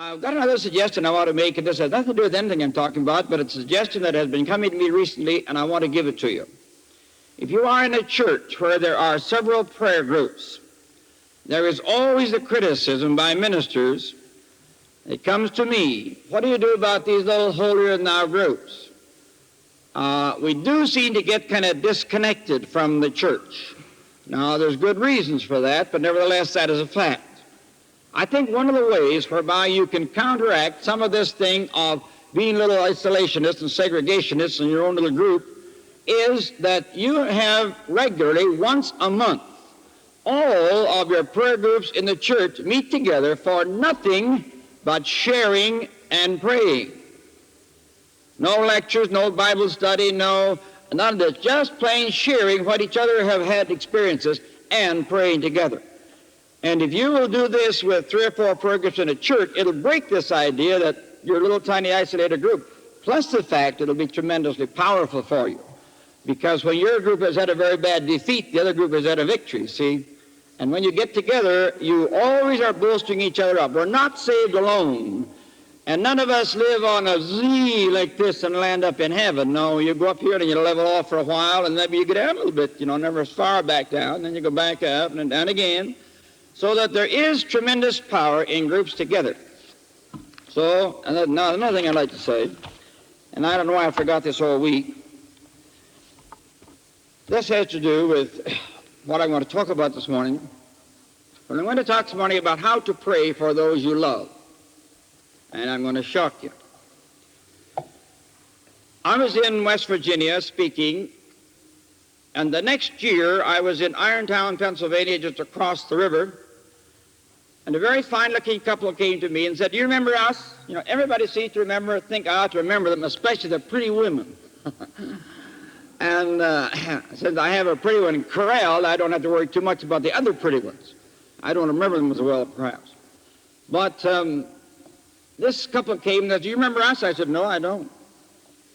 I've got another suggestion I want to make, and this has nothing to do with anything I'm talking about, but it's a suggestion that has been coming to me recently, and I want to give it to you. If you are in a church where there are several prayer groups, there is always a criticism by ministers. It comes to me, what do you do about these little holier-than-thou groups? We do seem to get kind of disconnected from the church. Now, there's good reasons for that, but nevertheless, that is a fact. I think one of the ways whereby you can counteract some of this thing of being little isolationists and segregationists in your own little group is that you have regularly, once a month, all of your prayer groups in the church meet together for nothing but sharing and praying. No lectures, no Bible study, none of this, just plain sharing what each other have had experiences and praying together. And if you will do this with 3 or 4 prayer groups in a church, it'll break this idea that you're a little tiny isolated group, plus the fact it'll be tremendously powerful for you. Because when your group has had a very bad defeat, the other group has had a victory, see? And when you get together, you always are bolstering each other up. We're not saved alone. And none of us live on a Z like this and land up in heaven. No, you go up here and you level off for a while, and maybe you go down a little bit, never as far back down, and then you go back up and then down again. So that there is tremendous power in groups together. So, now another thing I'd like to say, and I don't know why I forgot this all week. This has to do with what I'm going to talk about this morning. But I'm going to talk this morning about how to pray for those you love. And I'm going to shock you. I was in West Virginia speaking, and the next year I was in Irontown, Pennsylvania, just across the river. And a very fine-looking couple came to me and said, "Do you remember us?" Everybody seems to think I ought to remember them, especially the pretty women. And since I have a pretty one corralled, I don't have to worry too much about the other pretty ones. I don't remember them as well, perhaps. But this couple came and said, "Do you remember us?" I said, "No, I don't."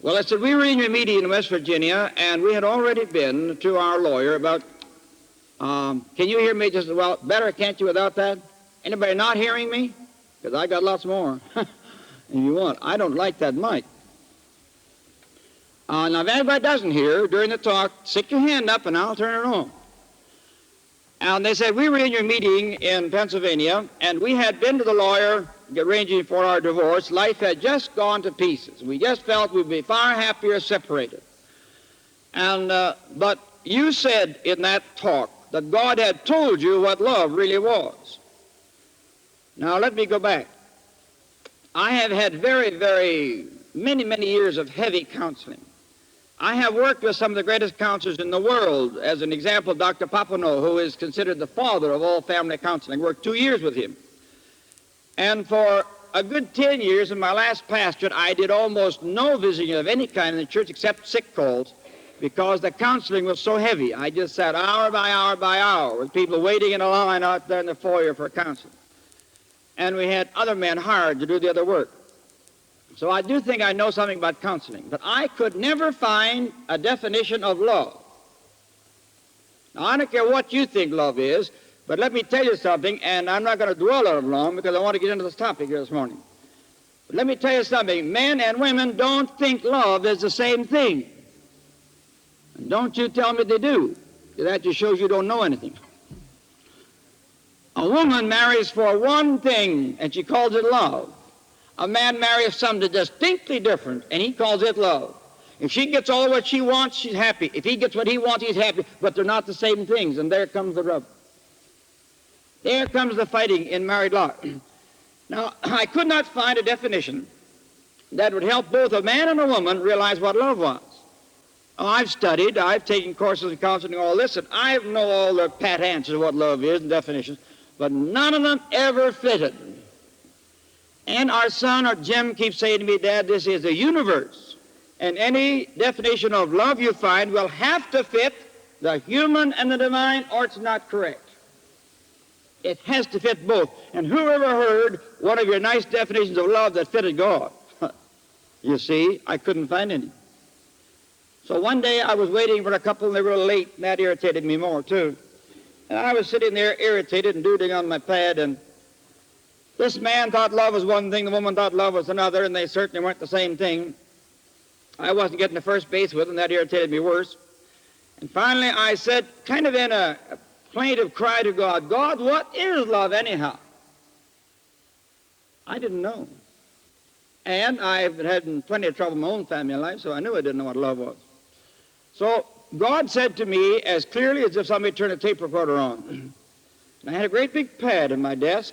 Well, I said, "We were in your meeting in West Virginia, and we had already been to our lawyer about, can you hear me just as well? Better, can't you, without that? Anybody not hearing me? Because I got lots more. If you want. I don't like that mic. Now, if anybody doesn't hear during the talk, stick your hand up and I'll turn it on. And they said, "We were in your meeting in Pennsylvania, and we had been to the lawyer arranging for our divorce. Life had just gone to pieces. We just felt we'd be far happier separated. And but you said in that talk that God had told you what love really was." Now, let me go back. I have had many years of heavy counseling. I have worked with some of the greatest counselors in the world. As an example, Dr. Papineau, who is considered the father of all family counseling. Worked 2 years with him. And for a good 10 years in my last pastorate, I did almost no visiting of any kind in the church except sick calls, because the counseling was so heavy. I just sat hour by hour with people waiting in a line out there in the foyer for counseling. And we had other men hired to do the other work. So I do think I know something about counseling, but I could never find a definition of love. Now, I don't care what you think love is, but let me tell you something, and I'm not going to dwell on it long because I want to get into this topic here this morning. But let me tell you something. Men and women don't think love is the same thing. And don't you tell me they do. That just shows you don't know anything. A woman marries for one thing, and she calls it love. A man marries something distinctly different, and he calls it love. If she gets all what she wants, she's happy. If he gets what he wants, he's happy. But they're not the same things, and there comes the rub. There comes the fighting in married life. Now, I could not find a definition that would help both a man and a woman realize what love was. Oh, I've studied, I've taken courses in counseling and all this, and I know all the pat answers of what love is and definitions, but none of them ever fitted. And our son, or Jim, keeps saying to me, "Dad, this is a universe, and any definition of love you find will have to fit the human and the divine, or it's not correct." It has to fit both. And who ever heard one of your nice definitions of love that fitted God? You see, I couldn't find any. So one day I was waiting for a couple, and they were late, and that irritated me more, too. And I was sitting there irritated and doodling on my pad, and This man thought love was one thing, the woman thought love was another, and they certainly weren't the same thing. I wasn't getting to first base with them. That irritated me worse. And finally I said, kind of in a plaintive cry to God, God, what is love anyhow? I didn't know. And I've had plenty of trouble in my own family life, so I knew I didn't know what love was. So God said to me as clearly as if somebody turned a tape recorder on. And I had a great big pad in my desk,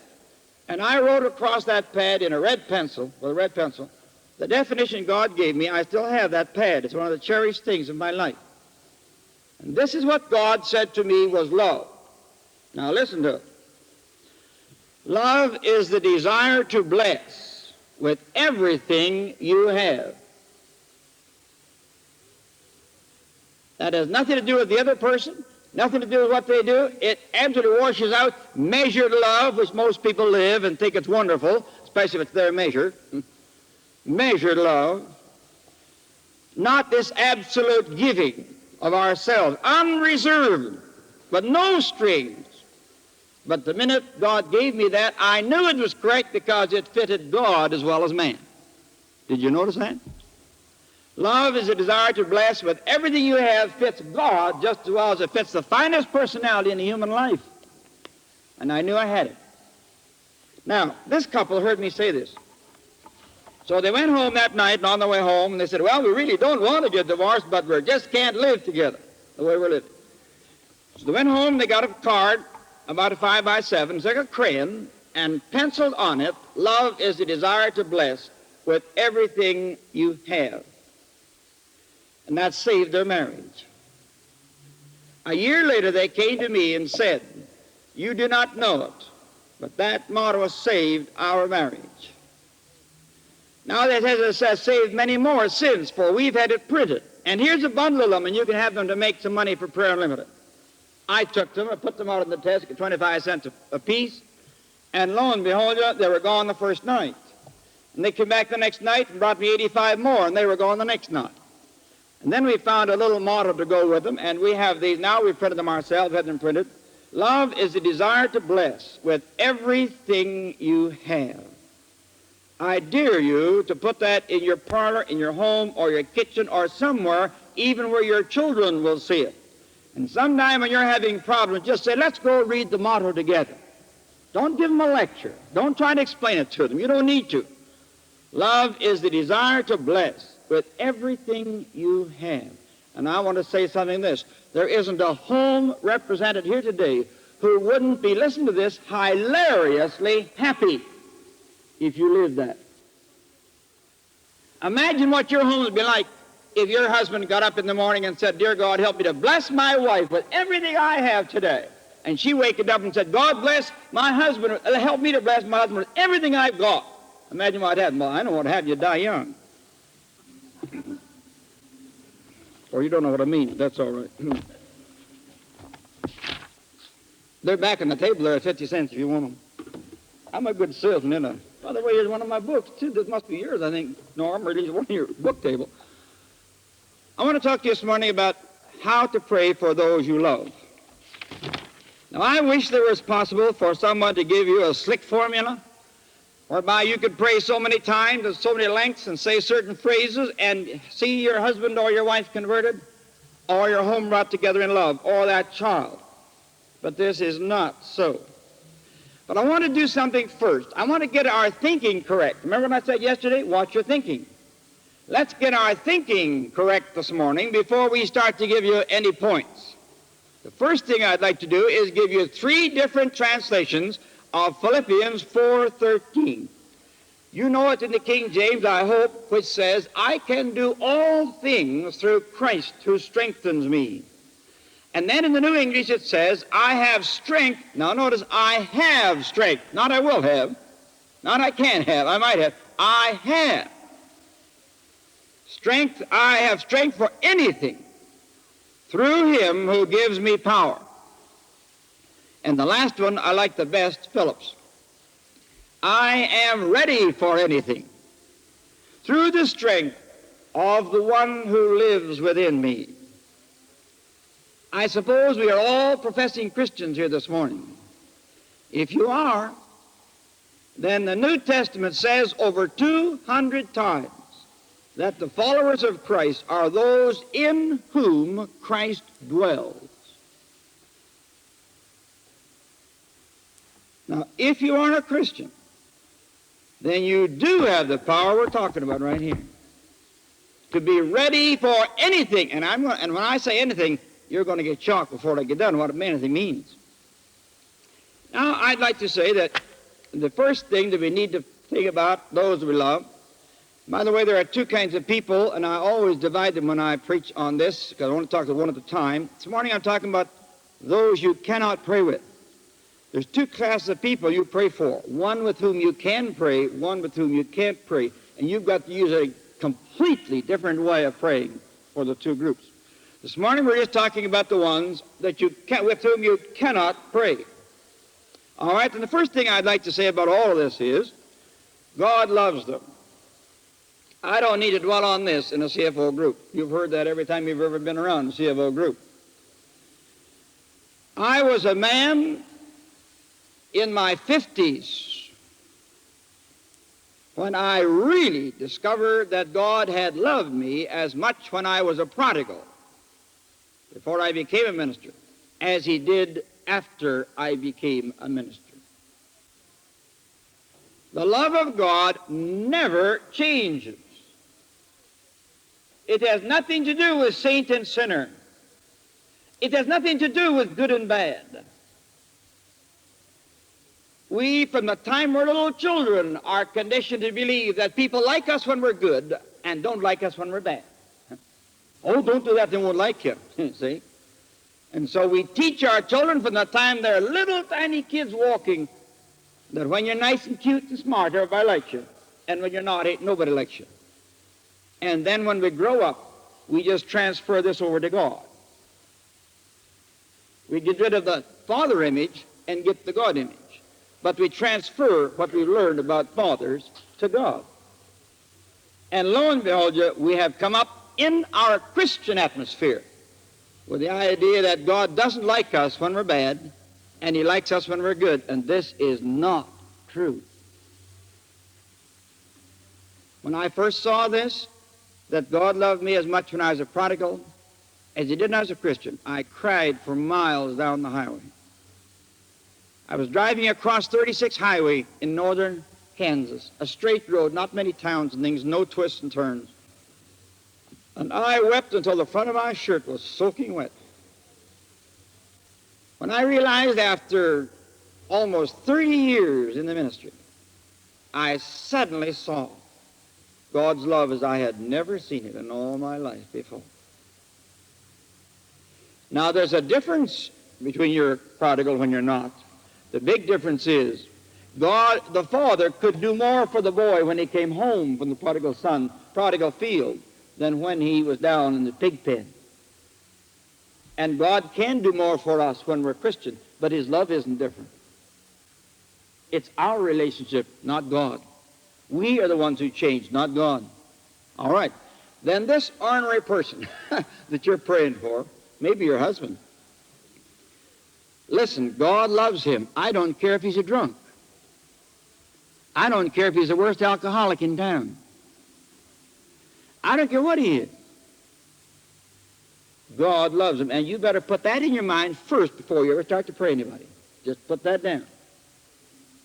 and I wrote across that pad in a red pencil, with a red pencil, the definition God gave me. I still have that pad. It's one of the cherished things of my life. And this is what God said to me was love. Now listen to it. Love is the desire to bless with everything you have. That has nothing to do with the other person, nothing to do with what they do. It absolutely washes out measured love, which most people live and think it's wonderful, especially if it's their measure. Measured love. Not this absolute giving of ourselves, unreserved, but no strings. But the minute God gave me that, I knew it was correct because it fitted God as well as man. Did you notice that? Love is a desire to bless with everything you have fits God just as well as it fits the finest personality in the human life. And I knew I had it. Now, this couple heard me say this. So they went home that night, and on the way home, and they said, well, we really don't want to get divorced, but we just can't live together the way we're living. So they went home, they got a card, about a 5x7, took a crayon, and penciled on it, love is the desire to bless with everything you have. And that saved their marriage. A year later, they came to me and said, you do not know it, but that motto has saved our marriage. Now, that has saved many more since, for we've had it printed. And here's a bundle of them, and you can have them to make some money for Prayer Unlimited. I took them, I put them out on the desk at 25 cents a piece, and lo and behold, they were gone the first night. And they came back the next night and brought me 85 more, and they were gone the next night. And then we found a little motto to go with them, and we have these now. We've printed them ourselves, had them printed. Love is the desire to bless with everything you have. I dare you to put that in your parlor, in your home, or your kitchen, or somewhere, even where your children will see it. And sometime when you're having problems, just say, let's go read the motto together. Don't give them a lecture. Don't try to explain it to them. You don't need to. Love is the desire to bless with everything you have. And I want to say something this. There isn't a home represented here today who wouldn't be, listen to this, hilariously happy if you lived that. Imagine what your home would be like if your husband got up in the morning and said, dear God, help me to bless my wife with everything I have today. And she wakened up and said, God bless my husband, help me to bless my husband with everything I've got. Imagine what happened. Well, I don't want to have you die young. Or you don't know what I mean. That's all right. They're back on the table there at 50 cents if you want them. I'm a good salesman, isn't I? By the way, here's one of my books, too. This must be yours, I think, Norm, or at least one of your book table. I want to talk to you this morning about how to pray for those you love. Now, I wish there was possible for someone to give you a slick formula whereby you could pray so many times and so many lengths and say certain phrases and see your husband or your wife converted or your home brought together in love or that child. But this is not so. But I want to do something first. I want to get our thinking correct. Remember what I said yesterday? Watch your thinking. Let's get our thinking correct this morning before we start to give you any points. The first thing I'd like to do is give you 3 different translations of Philippians 4:13. You know it in the King James, I hope, which says, I can do all things through Christ who strengthens me. And then in the New English it says, I have strength. Now notice, I have strength. Not I will have. Not I can have. I might have. I have strength. I have strength for anything through him who gives me power. And the last one I like the best, Phillips. I am ready for anything through the strength of the one who lives within me. I suppose we are all professing Christians here this morning. If you are, then the New Testament says over 200 times that the followers of Christ are those in whom Christ dwells. Now, if you aren't a Christian, then you do have the power we're talking about right here, to be ready for anything. And when I say anything, you're going to get shocked before I get done what anything means. Now, I'd like to say that the first thing that we need to think about, those we love. By the way, there are two kinds of people, and I always divide them when I preach on this, because I want to talk to one at a time. This morning I'm talking about those you cannot pray with. There's two classes of people you pray for, one with whom you can pray, one with whom you can't pray, and you've got to use a completely different way of praying for the two groups. This morning we're just talking about the ones that with whom you cannot pray. All right, and the first thing I'd like to say about all of this is God loves them. I don't need to dwell on this in a CFO group. You've heard that every time you've ever been around a CFO group. I was a man in my 50s when I really discovered that God had loved me as much when I was a prodigal, before I became a minister, as he did after I became a minister. The love of God never changes. It has nothing to do with saint and sinner. It has nothing to do with good and bad. We, from the time we're little children, are conditioned to believe that people like us when we're good and don't like us when we're bad. Oh, don't do that, they won't like you, see? And so we teach our children from the time they're little tiny kids walking that when you're nice and cute and smart, everybody likes you. And when you're not, nobody likes you. And then when we grow up, we just transfer this over to God. We get rid of the father image and get the God image. But we transfer what we learned about fathers to God. And lo and behold, we have come up in our Christian atmosphere with the idea that God doesn't like us when we're bad, and he likes us when we're good. And this is not true. When I first saw this, that God loved me as much when I was a prodigal as he did when I was a Christian, I cried for miles down the highway. I was driving across 36 highway in northern Kansas, a straight road, not many towns and things, no twists and turns. And I wept until the front of my shirt was soaking wet. When I realized after almost 30 years in the ministry, I suddenly saw God's love as I had never seen it in all my life before. Now, there's a difference between you're prodigal when you're not. The big difference is God, the Father, could do more for the boy when he came home from the prodigal field, than when he was down in the pig pen. And God can do more for us when we're Christian, but his love isn't different. It's our relationship, not God. We are the ones who change, not God. All right. Then this ornery person that you're praying for, maybe your husband. Listen, God loves him. I don't care if he's a drunk. I don't care if he's the worst alcoholic in town. I don't care what he is. God loves him. And you better put that in your mind first before you ever start to pray anybody. Just put that down.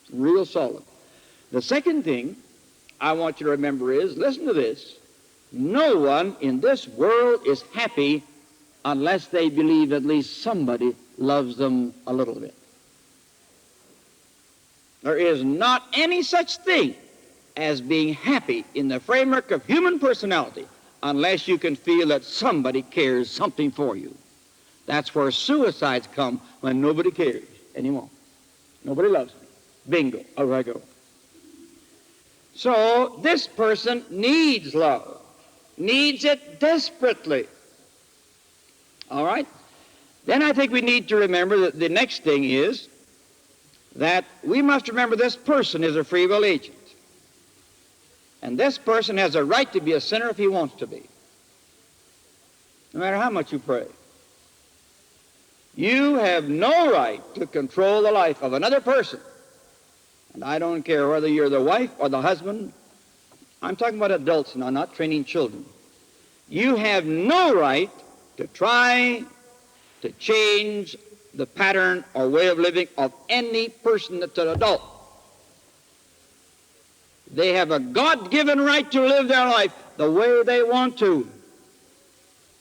It's real solid. The second thing I want you to remember is, listen to this, no one in this world is happy unless they believe at least somebody loves them a little bit. There is not any such thing as being happy in the framework of human personality unless you can feel that somebody cares something for you. That's where suicides come, when nobody cares anymore. Nobody loves me. Bingo, over I go. So this person needs love, needs it desperately. All right? Then I think we need to remember that the next thing is that we must remember this person is a free will agent. And this person has a right to be a sinner if he wants to be, no matter how much you pray. You have no right to control the life of another person And I don't care whether you're the wife or the husband. I'm talking about adults now, not training children. You have no right to try to change the pattern or way of living of any person that's an adult. They have a God-given right to live their life the way they want to.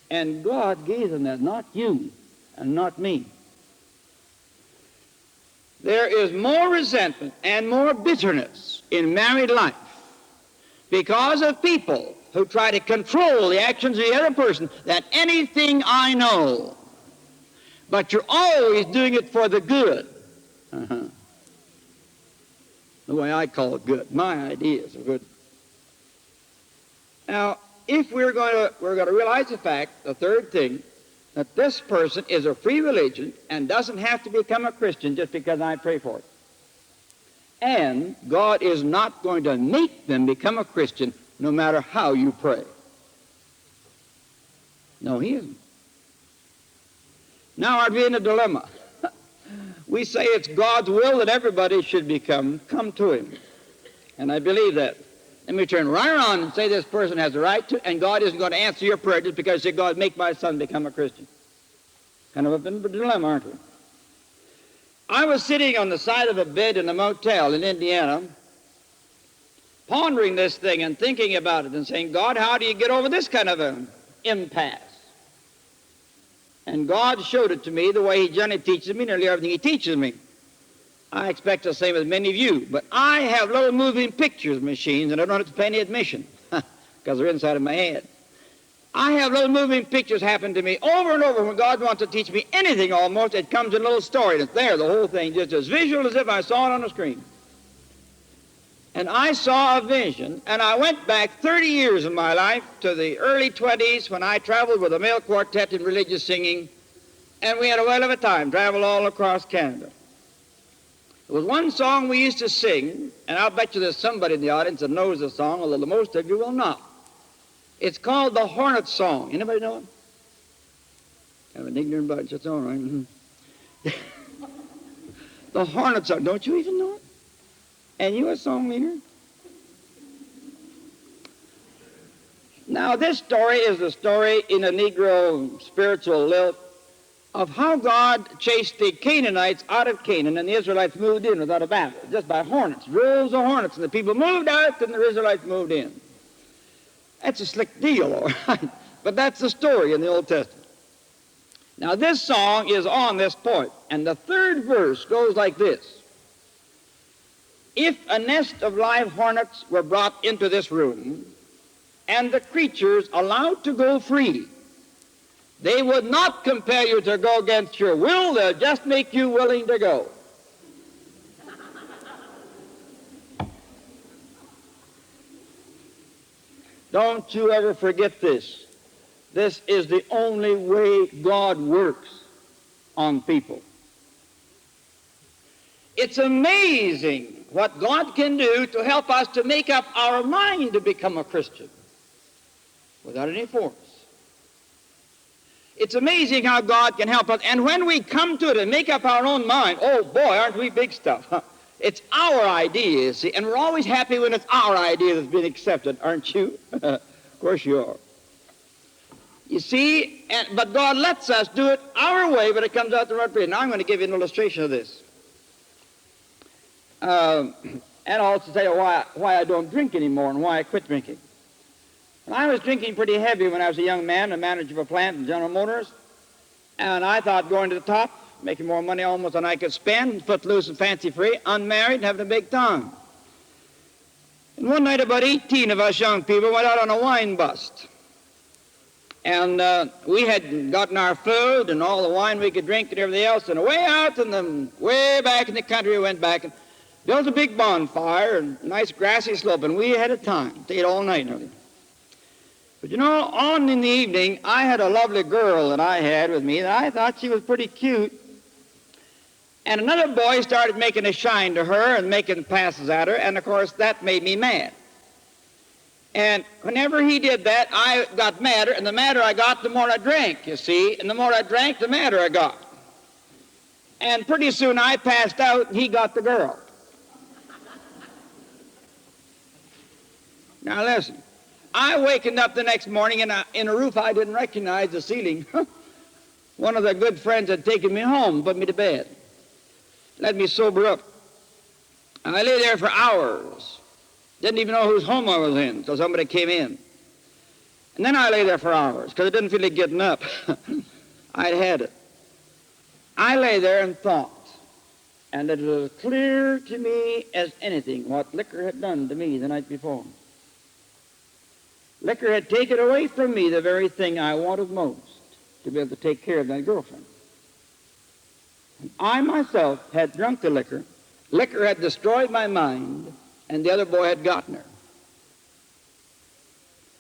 And God gave them that, not you and not me. There is more resentment and more bitterness in married life because of people who try to control the actions of the other person than anything I know. But you're always doing it for the good. The way I call it good. My ideas are good. Now, if we're going to realize the fact, the third thing, that this person is a free religion and doesn't have to become a Christian just because I pray for it. And God is not going to make them become a Christian no matter how you pray. No, He isn't. Now I'd be in a dilemma. We say it's God's will that everybody should come to Him. And I believe that. Let me turn right around and say this person has a right to, and God isn't going to answer your prayer just because you say, God, make my son become a Christian. Kind of a dilemma, aren't we? I was sitting on the side of a bed in a motel in Indiana, pondering this thing and thinking about it and saying, God, how do you get over this kind of an impasse? And God showed it to me the way He generally teaches me, nearly everything He teaches me. I expect the same as many of you. But I have little moving pictures machines, and I don't have to pay any admission because they're inside of my head. I have little moving pictures happen to me over and over. When God wants to teach me anything almost, it comes in a little story, and it's there, the whole thing, just as visual as if I saw it on the screen. And I saw a vision, and I went back 30 years in my life to the early 20s when I traveled with a male quartet in religious singing, and we had a whale of a time, traveled all across Canada. There was one song we used to sing, and I'll bet you there's somebody in the audience that knows the song, although the most of you will not. It's called the Hornet Song. Anybody know it? I'm an ignorant bunch, that's all right. The Hornet Song. Don't you even know it? And you a song leader? Now, this story is a story in a Negro spiritual lilt of how God chased the Canaanites out of Canaan, and the Israelites moved in without a battle, just by hornets, droves of hornets, and the people moved out, and the Israelites moved in. That's a slick deal, all right, but that's the story in the Old Testament. Now, this song is on this point, and the third verse goes like this. If a nest of live hornets were brought into this room, and the creatures allowed to go free, they would not compel you to go against your will. They'll just make you willing to go. Don't you ever forget this. This is the only way God works on people. It's amazing what God can do to help us to make up our mind to become a Christian without any force. It's amazing how God can help us. And when we come to it and make up our own mind, oh boy, aren't we big stuff? It's our idea, see, and we're always happy when it's our idea that's been accepted, aren't you? Of course you are. You see, but God lets us do it our way, but it comes out the right way. Now I'm going to give you an illustration of this. And I'll also tell you why I don't drink anymore and why I quit drinking. Well, I was drinking pretty heavy when I was a young man, a manager of a plant in General Motors, and I thought going to the top, making more money almost than I could spend, footloose and fancy-free, unmarried, and having a big tongue. And one night about 18 of us young people went out on a wine bust. And we had gotten our food and all the wine we could drink and everything else, and way out and then way back in the country we went back and built a big bonfire and a nice grassy slope, and we had a time. Stayed all night and everything. But you know, on in the evening, I had a lovely girl that I had with me that I thought she was pretty cute. And another boy started making a shine to her and making passes at her, and of course that made me mad. And whenever he did that, I got madder, and the madder I got, the more I drank, you see. And the more I drank, the madder I got. And pretty soon I passed out, and he got the girl. Now listen, I wakened up the next morning in a roof I didn't recognize, the ceiling. One of the good friends had taken me home, put me to bed, let me sober up. And I lay there for hours. Didn't even know whose home I was in until somebody came in. And then I lay there for hours because I didn't feel like getting up. I'd had it. I lay there and thought, and it was clear to me as anything what liquor had done to me the night before. Liquor had taken away from me the very thing I wanted most, to be able to take care of that girlfriend. And I myself had drunk the liquor. Liquor had destroyed my mind, and the other boy had gotten her.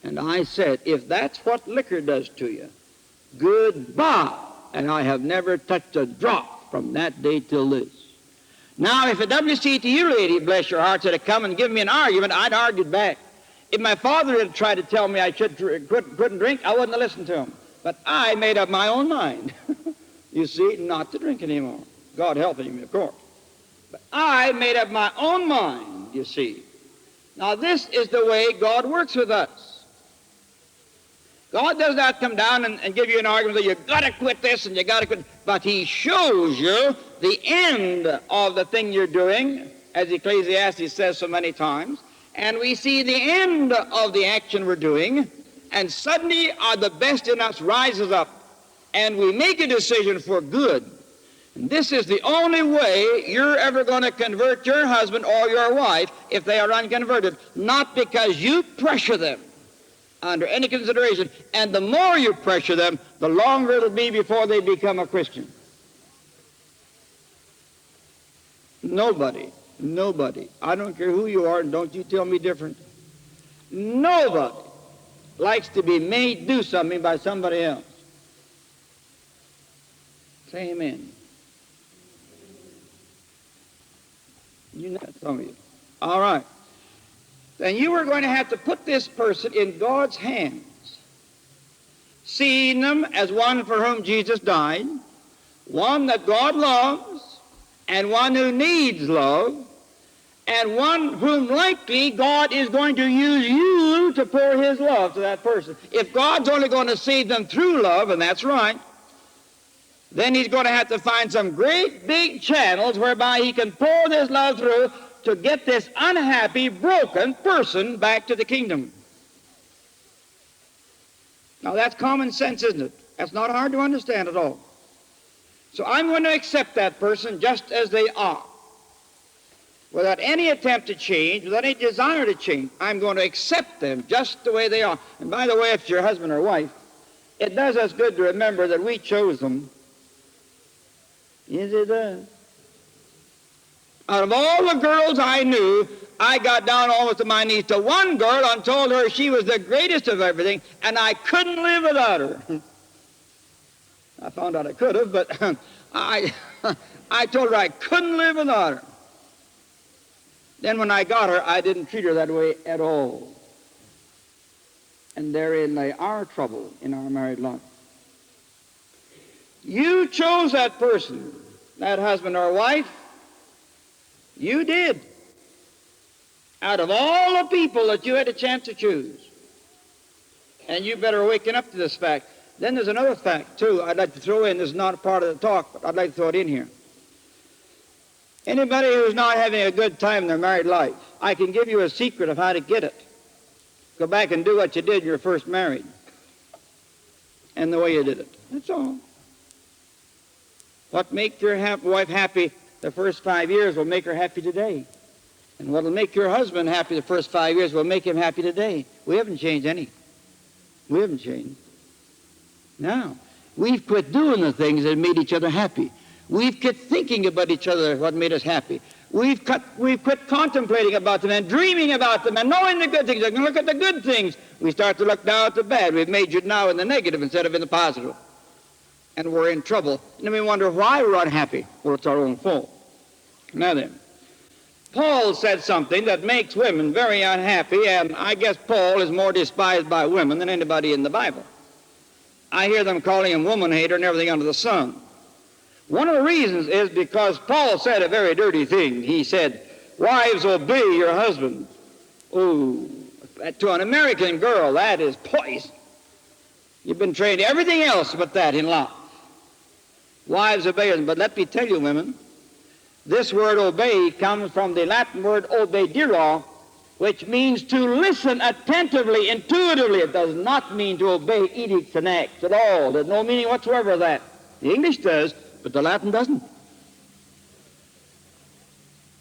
And I said, if that's what liquor does to you, goodbye. And I have never touched a drop from that day till this. Now, if a WCTU lady, bless your heart, had come and given me an argument, I'd argued back. If my father had tried to tell me I couldn't drink, I wouldn't have listened to him. But I made up my own mind, you see, not to drink anymore. God helping me, of course. But I made up my own mind, you see. Now, this is the way God works with us. God does not come down and give you an argument that you've got to quit this and you've got to quit, but he shows you the end of the thing you're doing, as Ecclesiastes says so many times, and we see the end of the action we're doing, and suddenly the best in us rises up, and we make a decision for good. And this is the only way you're ever going to convert your husband or your wife if they are unconverted, not because you pressure them under any consideration, and the more you pressure them, the longer it'll be before they become a Christian. Nobody, I don't care who you are, and don't you tell me different, nobody likes to be made do something by somebody else. Say amen. You know that, some of you. All right. Then you are going to have to put this person in God's hands, seeing them as one for whom Jesus died, one that God loves, and one who needs love, and one whom likely God is going to use you to pour his love to that person. If God's only going to save them through love, and that's right, then he's going to have to find some great big channels whereby he can pour this love through to get this unhappy, broken person back to the kingdom. Now that's common sense, isn't it? That's not hard to understand at all. So I'm going to accept that person just as they are, without any attempt to change, without any desire to change. I'm going to accept them just the way they are. And by the way, if it's your husband or wife, it does us good to remember that we chose them. Yes, it does. Out of all the girls I knew, I got down almost to my knees to one girl and told her she was the greatest of everything, and I couldn't live without her. I found out I could have, but I told her I couldn't live without her. Then when I got her, I didn't treat her that way at all. And therein lay our trouble in our married life. You chose that person, that husband or wife. You did. Out of all the people that you had a chance to choose. And you better waken up to this fact. Then there's another fact, too, I'd like to throw in. This is not a part of the talk, but I'd like to throw it in here. Anybody who's not having a good time in their married life, I can give you a secret of how to get it. Go back and do what you did when you were first married. And the way you did it. That's all. What makes your wife happy the first 5 years will make her happy today. And what will make your husband happy the first 5 years will make him happy today. We haven't changed any. We haven't changed. No. We've quit doing the things that made each other happy. We've quit thinking about each other, what made us happy. We've quit contemplating about them and dreaming about them and knowing the good things. I can look at the good things. We start to look now at the bad. We've majored now in the negative instead of in the positive. And we're in trouble. And then we wonder why we're unhappy. Well, it's our own fault. Now then, Paul said something that makes women very unhappy, and I guess Paul is more despised by women than anybody in the Bible. I hear them calling him woman hater and everything under the sun. One of the reasons is because Paul said a very dirty thing. He said, wives, obey your husbands. Oh, To an American girl, that is poison. You've been trained everything else but that in life. Wives, obey us. But let me tell you, women, this word obey comes from the Latin word obedire, which means to listen attentively, intuitively. It does not mean to obey edicts and acts at all. There's no meaning whatsoever of that. The English does, but the Latin doesn't.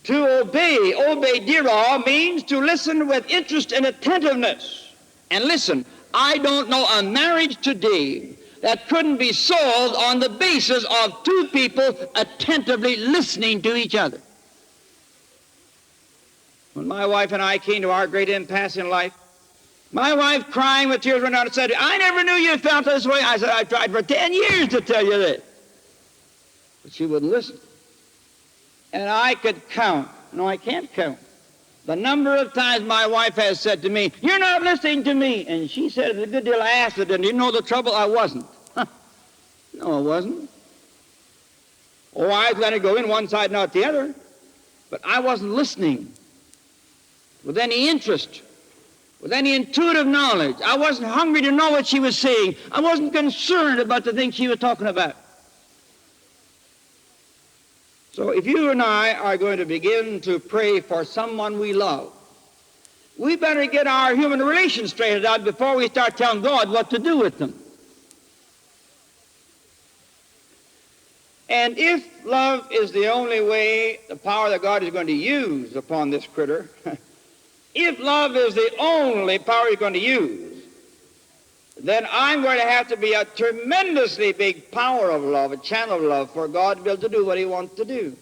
To obey, obedire, means to listen with interest and attentiveness. And listen, I don't know a marriage today that couldn't be solved on the basis of two people attentively listening to each other. When my wife and I came to our great impasse in life, my wife, crying with tears, went out and said, I never knew you felt this way. I said, I tried for 10 years to tell you this. But she wouldn't listen. And I could count. No, I can't count. The number of times my wife has said to me, you're not listening to me. And she said it a good deal of acid, and you know the trouble? I wasn't. No, I wasn't. Oh, I was going to go in one side, not the other. But I wasn't listening with any interest, with any intuitive knowledge. I wasn't hungry to know what she was saying. I wasn't concerned about the things she was talking about. So if you and I are going to begin to pray for someone we love, we better get our human relations straightened out before we start telling God what to do with them. And if love is the only way, the power that God is going to use upon this critter, if love is the only power he's going to use, then I'm going to have to be a tremendously big power of love, a channel of love for God to be able to do what he wants to do.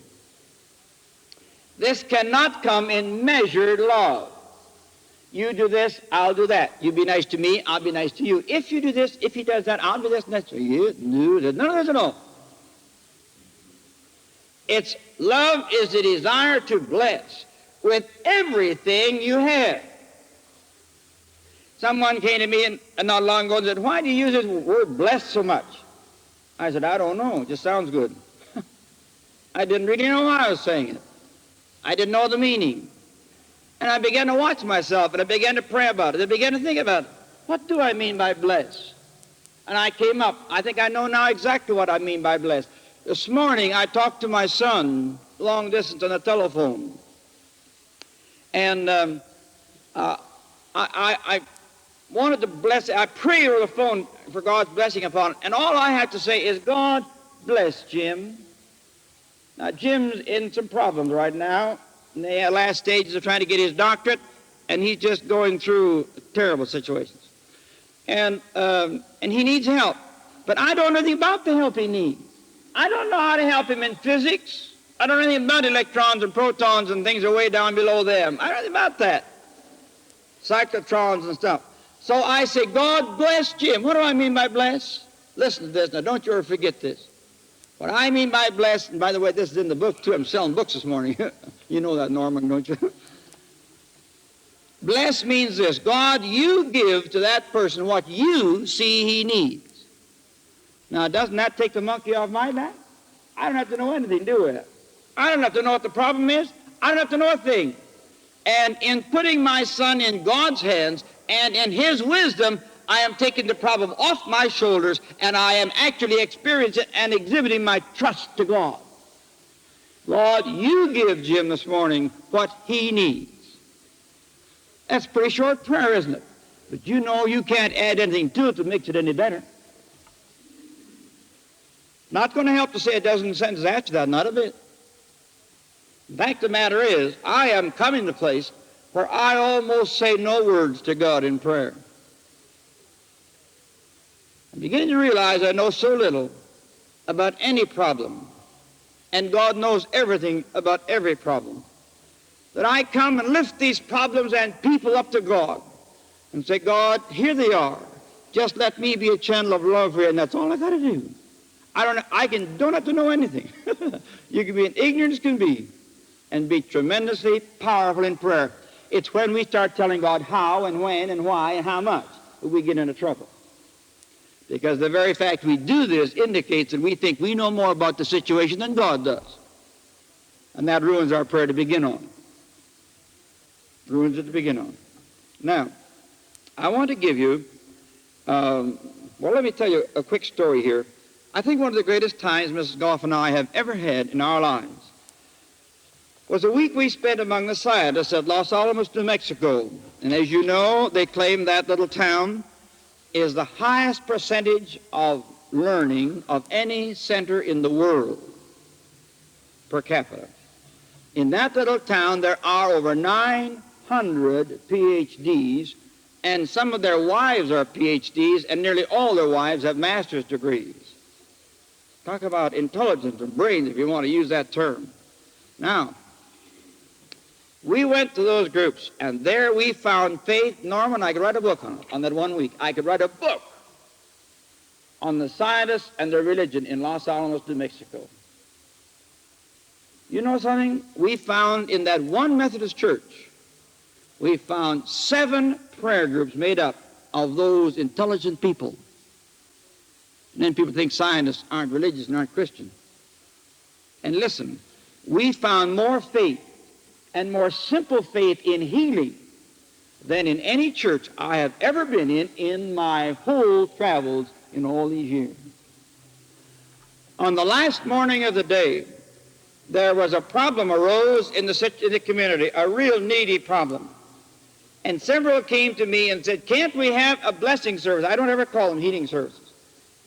This cannot come in measured love. You do this, I'll do that. You be nice to me, I'll be nice to you. If you do this, if he does that, I'll do this next to you. No, there's none of this at all. It's love is the desire to bless with everything you have. Someone came to me not long ago and said, why do you use this word bless so much? I said, I don't know. It just sounds good. I didn't really know why I was saying it. I didn't know the meaning. And I began to watch myself, and I began to pray about it. I began to think about it. What do I mean by bless? And I came up. I think I know now exactly what I mean by bless. This morning, I talked to my son, long distance on the telephone. And I wanted to bless it. I prayed over the phone for God's blessing upon it. And all I have to say is, God bless Jim. Now, Jim's in some problems right now. In the last stages of trying to get his doctorate, and he's just going through terrible situations. And he needs help. But I don't know anything about the help he needs. I don't know how to help him in physics. I don't know anything about electrons and protons and things are way down below them. I don't know anything about that. Cyclotrons and stuff. So I say, God bless Jim. What do I mean by bless? Listen to this. Now, don't you ever forget this. What I mean by bless, and by the way, this is in the book, too. I'm selling books this morning. You know that, Norman, don't you? Bless means this. God, you give to that person what you see he needs. Now, doesn't that take the monkey off my back? I don't have to know anything, do I? I don't have to know what the problem is. I don't have to know a thing. And in putting my son in God's hands and in his wisdom, I am taking the problem off my shoulders, and I am actually experiencing and exhibiting my trust to God. Lord, you give Jim this morning what he needs. That's a pretty short prayer, isn't it? But you know you can't add anything to it to make it any better. Not going to help to say a dozen sentences after that, not a bit. The fact of the matter is, I am coming to a place where I almost say no words to God in prayer. I'm beginning to realize I know so little about any problem, and God knows everything about every problem, that I come and lift these problems and people up to God and say, God, here they are. Just let me be a channel of love for you, and that's all I got to do. don't have to know anything. You can be as ignorant as can be and be tremendously powerful in prayer. It's when we start telling God how and when and why and how much that we get into trouble. Because the very fact we do this indicates that we think we know more about the situation than God does. And that ruins our prayer to begin on. Ruins it to begin on. Now, I want to give you, let me tell you a quick story here. I think one of the greatest times Mrs. Goff and I have ever had in our lives was a week we spent among the scientists at Los Alamos, New Mexico. And as you know, they claim that little town is the highest percentage of learning of any center in the world per capita. In that little town, there are over 900 PhDs, and some of their wives are PhDs, and nearly all their wives have master's degrees. Talk about intelligence and brains, if you want to use that term. Now, we went to those groups, and there we found faith. Norman, I could write a book on that 1 week. I could write a book on the scientists and their religion in Los Alamos, New Mexico. You know something? We found in that one Methodist church, we found 7 prayer groups made up of those intelligent people. And then people think scientists aren't religious and aren't Christian. And listen, we found more faith and more simple faith in healing than in any church I have ever been in my whole travels in all these years. On the last morning of the day, there was a problem arose in the community, a real needy problem. And several came to me and said, can't we have a blessing service? I don't ever call them healing services.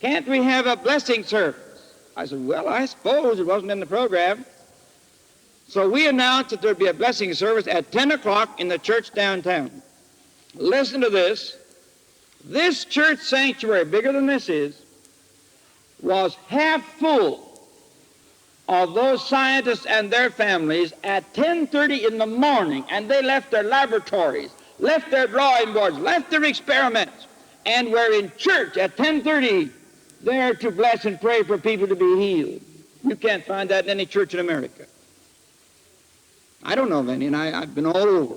Can't we have a blessing service? I said, well, I suppose it wasn't in the program. So we announced that there'd be a blessing service at 10 o'clock in the church downtown. Listen to this. This church sanctuary, bigger than this is, was half full of those scientists and their families at 10:30 in the morning, and they left their laboratories, left their drawing boards, left their experiments, and were in church at 10:30 there to bless and pray for people to be healed. You can't find that in any church in America. I don't know of any, and I've been all over.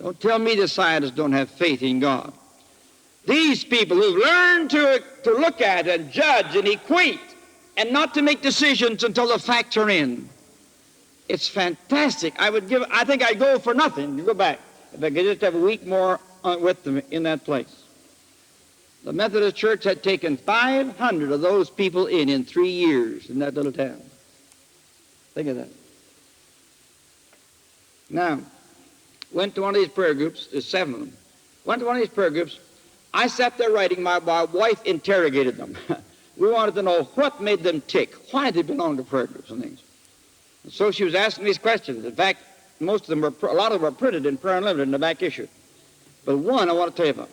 Don't tell me the scientists don't have faith in God. These people who've learned to look at and judge and equate and not to make decisions until the facts are in. It's fantastic. I think I'd go for nothing to go back if I could just have a week more with them in that place. The Methodist Church had taken 500 of those people in 3 years in that little town. Think of that. Now, went to one of these prayer groups, there's 7 of them. Went to one of these prayer groups. I sat there writing. My wife interrogated them. We wanted to know what made them tick. Why did they belong to prayer groups and things? And so she was asking these questions. In fact, a lot of them were printed in Prayer Unlimited in the back issue. But one I want to tell you about.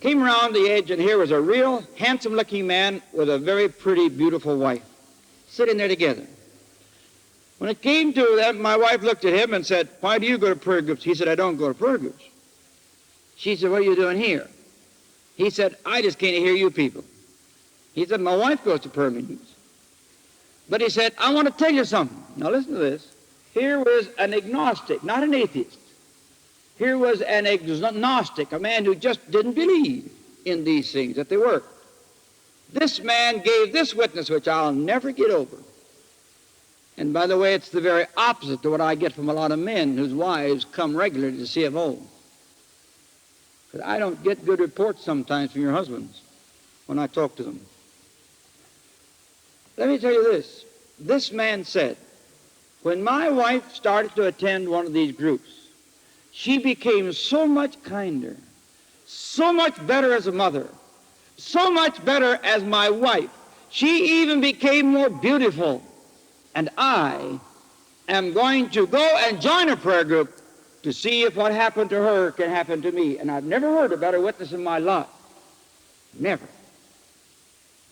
Came around the edge, and here was a real handsome-looking man with a very pretty, beautiful wife, sitting there together. When it came to that, my wife looked at him and said, why do you go to prayer groups? He said, I don't go to prayer groups. She said, what are you doing here? He said, I just came to hear you people. He said, my wife goes to prayer meetings. But he said, I want to tell you something. Now listen to this. Here was an agnostic, not an atheist. Here was an agnostic, a man who just didn't believe in these things, that they worked. This man gave this witness, which I'll never get over. And by the way, it's the very opposite to what I get from a lot of men whose wives come regularly to CFO. Because I don't get good reports sometimes from your husbands when I talk to them. Let me tell you this. This man said, when my wife started to attend one of these groups, she became so much kinder, so much better as a mother, so much better as my wife. She even became more beautiful. And I am going to go and join a prayer group to see if what happened to her can happen to me. And I've never heard a better witness in my life. Never.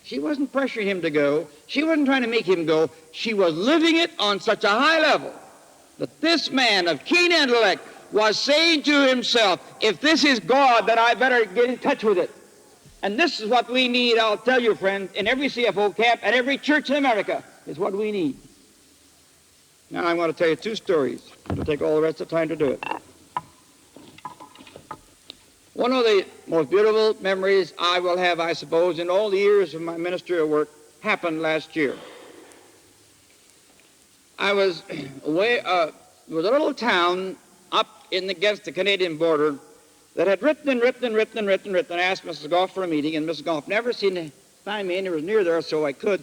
She wasn't pressuring him to go. She wasn't trying to make him go. She was living it on such a high level that this man of keen intellect was saying to himself, if this is God, then I better get in touch with it. And this is what we need, I'll tell you, friends, in every CFO camp and every church in America is what we need. Now I'm going to tell you 2 stories. It'll take all the rest of the time to do it. One of the most beautiful memories I will have, I suppose, in all the years of my ministerial work happened last year. I was away, there was a little town up against the Canadian border that had written and asked Mrs. Goff for a meeting, and Mrs. Goff never seemed to find me anywhere near there so I could.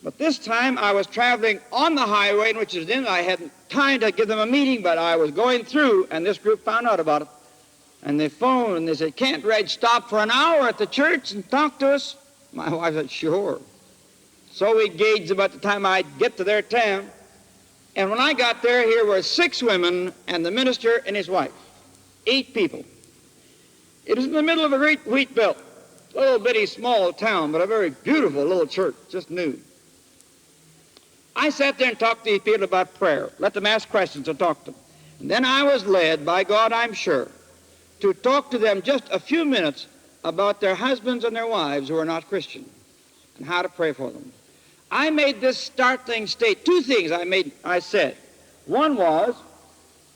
But this time I was traveling on the highway, which is in. I hadn't time to give them a meeting, but I was going through, and this group found out about it. And they phoned, and they said, "Can't Reg stop for an hour at the church and talk to us?" My wife said, "Sure." So we gauged about the time I'd get to their town. And when I got there, here were 6 women and the minister and his wife. 8 people. It was in the middle of a great wheat belt. A little bitty small town, but a very beautiful little church, just new. I sat there and talked to these people about prayer. Let them ask questions and talk to them. And then I was led, by God I'm sure, to talk to them just a few minutes about their husbands and their wives who are not Christian and how to pray for them. I made this startling state. 2 things I said. One was,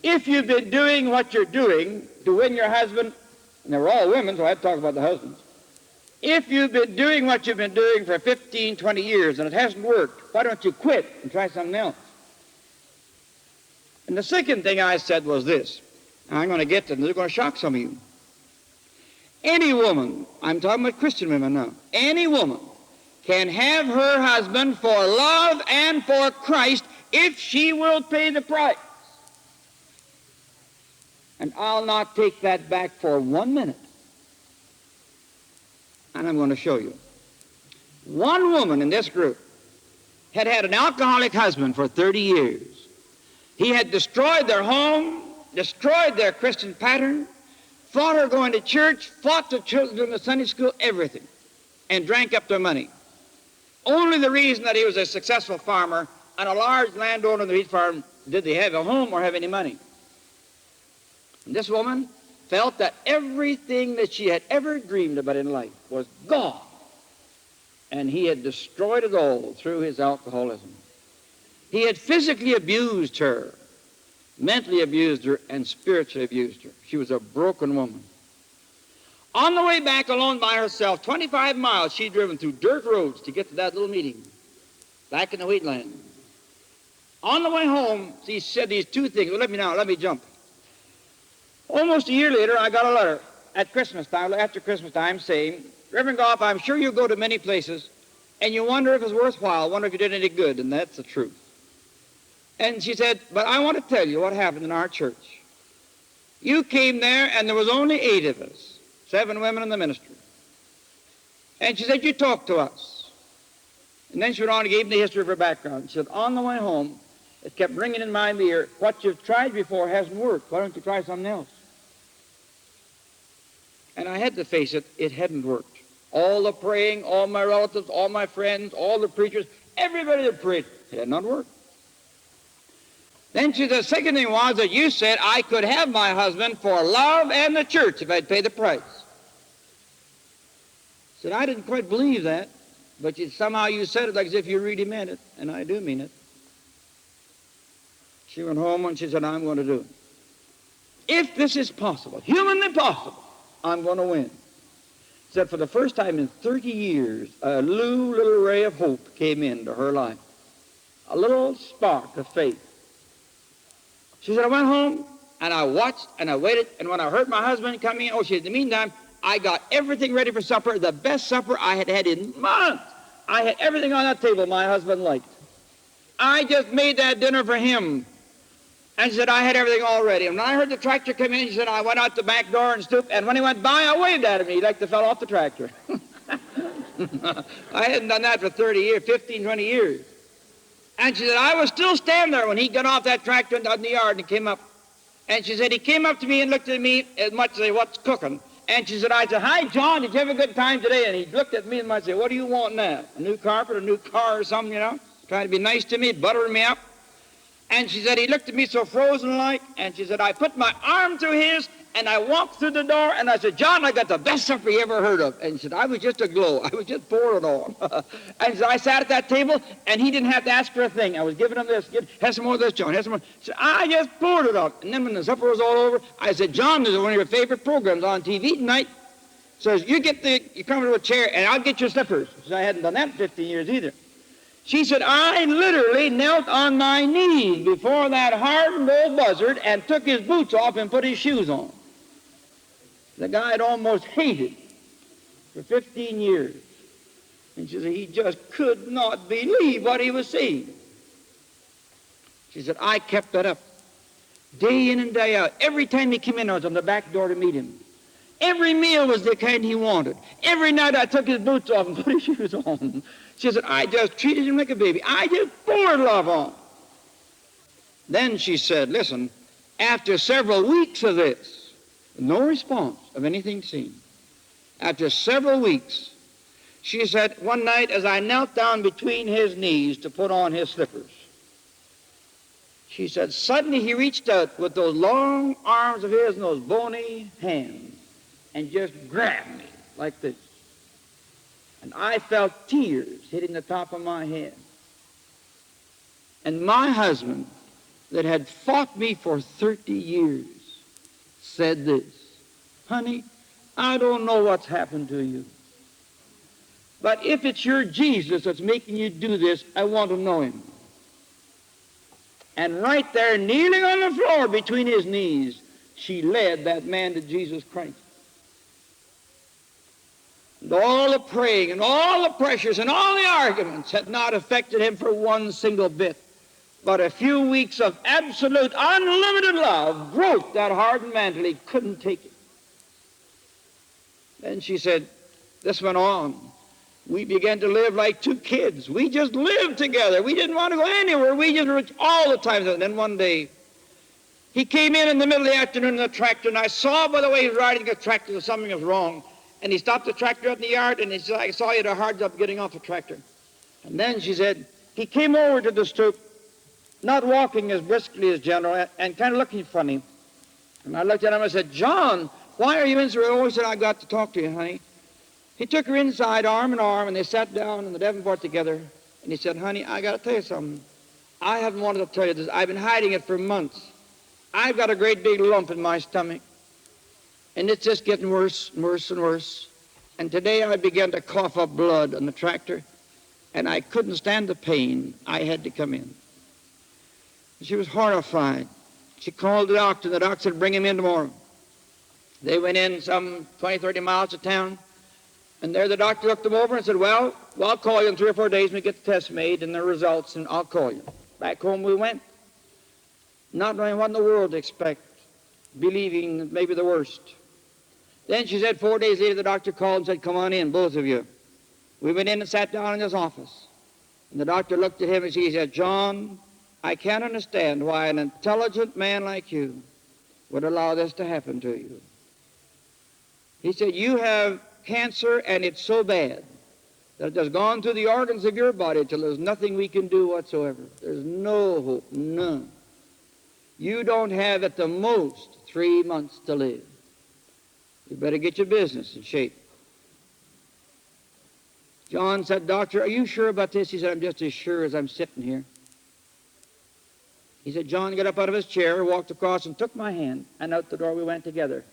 if you've been doing what you're doing to win your husband, and they were all women, so I had to talk about the husbands. If you've been doing what you've been doing for 15, 20 years and it hasn't worked, why don't you quit and try something else? And the second thing I said was this. I'm going to get to them. They're going to shock some of you. Any woman, I'm talking about Christian women now, any woman can have her husband for love and for Christ if she will pay the price. And I'll not take that back for 1 minute. And I'm going to show you. One woman in this group had had an alcoholic husband for 30 years. He had destroyed their home, destroyed their Christian pattern, fought her going to church, fought the children in the Sunday school, everything, and drank up their money. Only the reason that he was a successful farmer and a large landowner on the wheat farm, did they have a home or have any money? And this woman felt that everything that she had ever dreamed about in life was gone. And he had destroyed it all through his alcoholism. He had physically abused her, mentally abused her, and spiritually abused her. She was a broken woman. On the way back alone by herself, 25 miles, she'd driven through dirt roads to get to that little meeting back in the wheatland. On the way home, she said these 2 things. Well, let me jump. Almost a year later, I got a letter at Christmas time, after Christmas time, saying, "Reverend Goff, I'm sure you go to many places, and you wonder if it's worthwhile, wonder if you did any good," and that's the truth. And she said, "But I want to tell you what happened in our church. You came there, and there was only 8 of us, 7 women in the ministry. And she said, you talked to us." And then she went on and gave me the history of her background. She said, "On the way home, it kept ringing in my ear, what you've tried before hasn't worked. Why don't you try something else?" And I had to face it, it hadn't worked. All the praying, all my relatives, all my friends, all the preachers, everybody that prayed, it had not worked. Then she said, the second thing was that you said I could have my husband for love and the church if I'd pay the price. I said, I didn't quite believe that, but somehow you said it like as if you really meant it, and I do mean it. She went home and she said, I'm going to do it. If this is possible, humanly possible, I'm going to win. Said for the first time in 30 years, a little ray of hope came into her life. A little spark of faith. She said, I went home and I watched and I waited, and when I heard my husband coming in, she said, in the meantime, I got everything ready for supper, the best supper I had had in months. I had everything on that table my husband liked. I just made that dinner for him. And she said, I had everything all ready. And when I heard the tractor come in, she said, I went out the back door and stooped, and when he went by, I waved at him. He like the fellow off the tractor. I hadn't done that for 30 years, 15, 20 years. And she said, I was still standing there when he got off that tractor out in the yard and came up. And she said, he came up to me and looked at me as much as, what's cooking? And she said, I said, hi, John, did you have a good time today? And he looked at me and I said, what do you want now? A new carpet, a new car or something, Trying to be nice to me, buttering me up. And she said, he looked at me so frozen-like, and she said, I put my arm through his, and I walked through the door, and I said, John, I got the best supper you ever heard of. And she said, I was just aglow. I was just pouring it on. And so I sat at that table, and he didn't have to ask for a thing. I was giving him this. Have some more of this, John. Have some more. She said, I just poured it on. And then when the supper was all over, I said, John, this is one of your favorite programs on TV tonight. Says, you come to a chair, and I'll get your slippers. She said, I hadn't done that in 15 years either. She said, I literally knelt on my knees before that hardened old buzzard and took his boots off and put his shoes on. the guy had almost hated for 15 years. And she said, he just could not believe what he was seeing. She said, I kept that up day in and day out. Every time he came in, I was on the back door to meet him. Every meal was the kind he wanted. Every night I took his boots off and put his shoes on. She said, I just treated him like a baby. I just poured love on him. Then she said, listen, after several weeks of this, no response of anything seen. After several weeks, she said, one night as I knelt down between his knees to put on his slippers, she said, suddenly he reached out with those long arms of his and those bony hands and just grabbed me like this. And I felt tears hitting the top of my head. And my husband, that had fought me for 30 years, said this, honey, I don't know what's happened to you, but if it's your Jesus that's making you do this, I want to know him. And right there, kneeling on the floor between his knees, she led that man to Jesus Christ. And all the praying and all the pressures and all the arguments had not affected him for one single bit. But a few weeks of absolute, unlimited love broke that hardened man till he couldn't take it. Then she said, this went on. We began to live like two kids. We just lived together. We didn't want to go anywhere. We just were all the time. And then one day, he came in the middle of the afternoon in the tractor, and I saw by the way he was riding the tractor that something was wrong. And he stopped the tractor out in the yard, and he said, I saw you had a hard job getting off the tractor. And then she said, he came over to the stoop, not walking as briskly as General, and kind of looking funny. And I looked at him and I said, John, why are you in so early? Oh, he said, I've got to talk to you, honey. He took her inside, arm in arm, and they sat down in the Davenport together. And he said, honey, I got to tell you something. I haven't wanted to tell you this. I've been hiding it for months. I've got a great big lump in my stomach. And it's just getting worse and worse and worse. And today I began to cough up blood on the tractor. And I couldn't stand the pain. I had to come in. She was horrified. She called the doctor. The doctor said, bring him in tomorrow. They went in some 20, 30 miles to town. And there the doctor looked them over and said, well, I'll call you in 3 or 4 days when we get the test made and the results, and I'll call you. Back home we went, not knowing what in the world to expect, believing maybe the worst. Then she said 4 days later the doctor called and said, come on in, both of you. We went in and sat down in his office. And the doctor looked at him and he said, John, I can't understand why an intelligent man like you would allow this to happen to you. He said, you have cancer, and it's so bad that it has gone through the organs of your body till there's nothing we can do whatsoever. There's no hope, none. You don't have at the most 3 months to live. You better get your business in shape. John said, doctor, are you sure about this? He said, I'm just as sure as I'm sitting here. He said, John got up out of his chair, walked across and took my hand, and out the door we went together.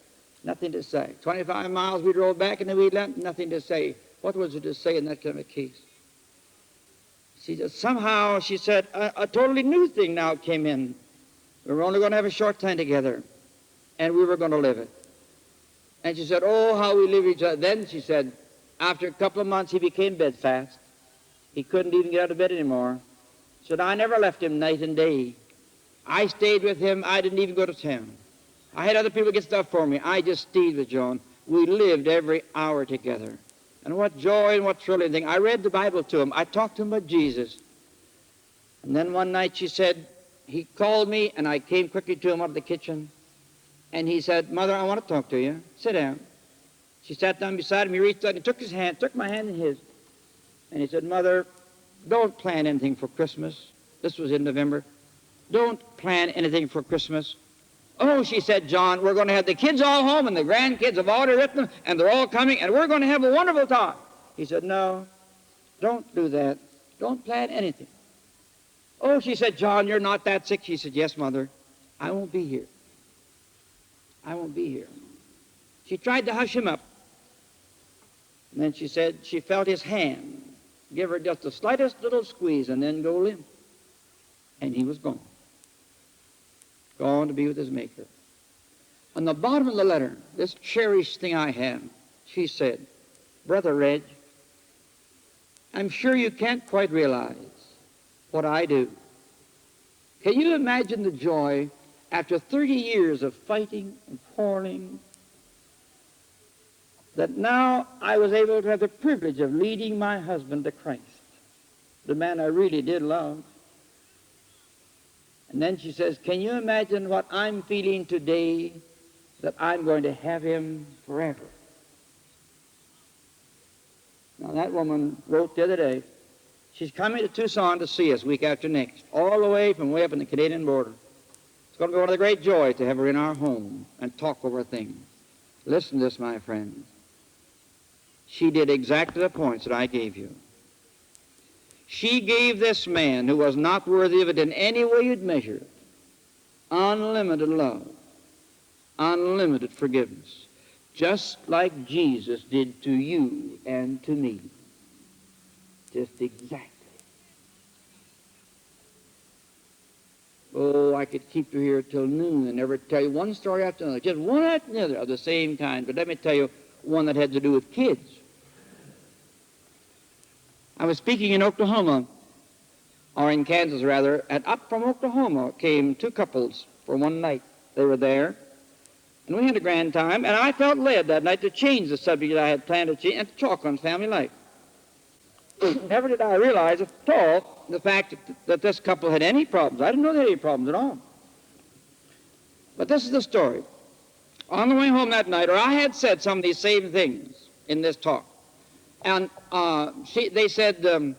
Nothing to say. 25 miles we drove back, and then we left, nothing to say. What was it to say in that kind of a case? She said, somehow, she said, a totally new thing now came in. We were only going to have a short time together, and we were going to live it. And she said, oh, how we live each other. Then she said, after a couple of months, he became bedfast. He couldn't even get out of bed anymore. She said, I never left him night and day. I stayed with him. I didn't even go to town. I had other people get stuff for me. I just stayed with John. We lived every hour together. And what joy and what thrilling thing. I read the Bible to him. I talked to him about Jesus. And then one night she said, he called me, and I came quickly to him out of the kitchen. And he said, Mother, I want to talk to you. Sit down. She sat down beside him. He reached out and took his hand, took my hand in his. And he said, Mother, don't plan anything for Christmas. This was in November. Don't plan anything for Christmas. Oh, she said, John, we're going to have the kids all home, and the grandkids have already written them, and they're all coming, and we're going to have a wonderful time. He said, no, don't do that. Don't plan anything. Oh, she said, John, you're not that sick. She said, yes, Mother, I won't be here. I won't be here. She tried to hush him up. And then she said she felt his hand give her just the slightest little squeeze and then go limp. And he was gone. Gone to be with his Maker. On the bottom of the letter, this cherished thing I have, she said, Brother Reg, I'm sure you can't quite realize what I do. Can you imagine the joy after 30 years of fighting and quarreling that now I was able to have the privilege of leading my husband to Christ, the man I really did love? And then she says, can you imagine what I'm feeling today that I'm going to have him forever? Now that woman wrote the other day, she's coming to Tucson to see us week after next, all the way from way up in the Canadian border. It's going to be one of the great joys to have her in our home and talk over things. Listen to this, my friends. She did exactly the points that I gave you. She gave this man, who was not worthy of it in any way you'd measure it, unlimited love, unlimited forgiveness, just like Jesus did to you and to me. Just exactly. Oh, I could keep you here till noon and never tell you one story after another, just one after another of the same kind. But let me tell you one that had to do with kids. I was speaking in Oklahoma, or in Kansas rather, and up from Oklahoma came two couples for one night. They were there, and we had a grand time, and I felt led that night to change the subject that I had planned to change and to talk on family life. Never did I realize at all the fact that this couple had any problems. I didn't know they had any problems at all. But this is the story. On the way home that night, or I had said some of these same things in this talk. And she said, they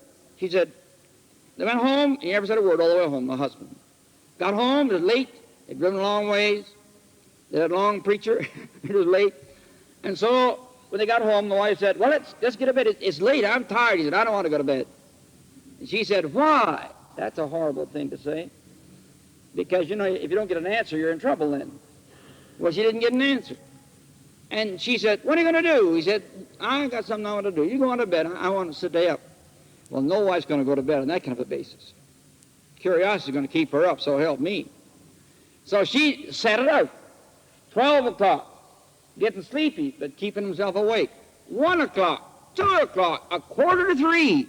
went home, he never said a word all the way home, my husband. Got home, it was late, they'd driven a long ways, they had a long preacher, it was late. And so when they got home, the wife said, well, let's get to bed. It's late, I'm tired. He said, I don't want to go to bed. And she said, why? That's a horrible thing to say. Because, you know, if you don't get an answer, you're in trouble then. Well, she didn't get an answer. And she said, what are you going to do? He said, I got something I want to do. You go on to bed. I want to stay up. Well, no wife's going to go to bed on that kind of a basis. Curiosity is going to keep her up, so help me. So she set it out. 12 o'clock, getting sleepy, but keeping himself awake. 1 o'clock, 2 o'clock, 2:45.